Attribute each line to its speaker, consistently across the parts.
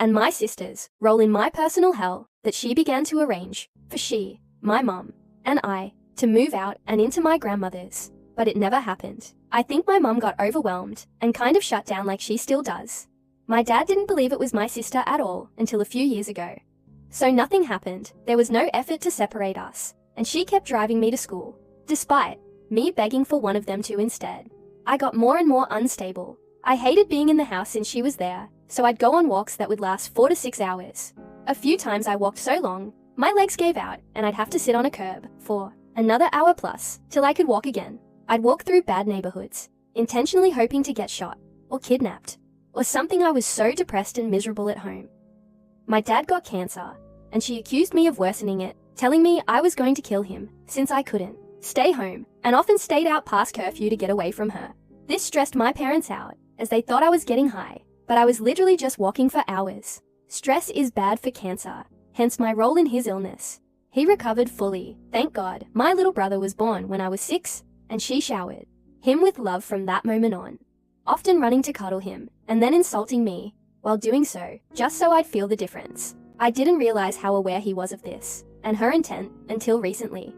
Speaker 1: and my sisters roll in my personal hell that she began to arrange for my mum, and I to move out and into my grandmother's. But it never happened. I think my mum got overwhelmed and kind of shut down like she still does. My dad didn't believe it was my sister at all until a few years ago. So nothing happened, there was no effort to separate us, and she kept driving me to school, despite me begging for one of them to instead. I got more and more unstable. I hated being in the house since she was there, so I'd go on walks that would last 4 to 6 hours. A few times I walked so long, my legs gave out and I'd have to sit on a curb for another hour plus till I could walk again. I'd walk through bad neighborhoods, intentionally hoping to get shot or kidnapped or something. I was so depressed and miserable at home. My dad got cancer, and she accused me of worsening it, telling me I was going to kill him since I couldn't stay home and often stayed out past curfew to get away from her. This stressed my parents out, as they thought I was getting high, but I was literally just walking for hours. Stress is bad for cancer, hence my role in his illness. He recovered fully, thank God. My little brother was born when I was 6, and she showered him with love from that moment on, often running to cuddle him, and then insulting me while doing so, just so I'd feel the difference. I didn't realize how aware he was of this, and her intent, until recently.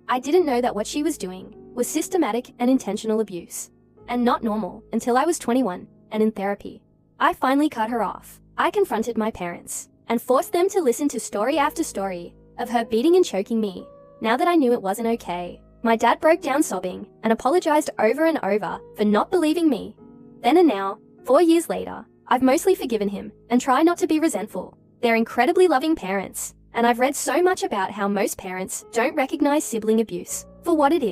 Speaker 1: I didn't know that what she was doing was systematic and intentional abuse, and not normal, until I was 21, and in therapy. I finally cut her off. I confronted my parents, and forced them to listen to story after story of her beating and choking me. Now that I knew it wasn't okay, my dad broke down sobbing and apologized over and over for not believing me. Then and now, 4 years later, I've mostly forgiven him and try not to be resentful. They're incredibly loving parents, and I've read so much about how most parents don't recognize sibling abuse for what it is.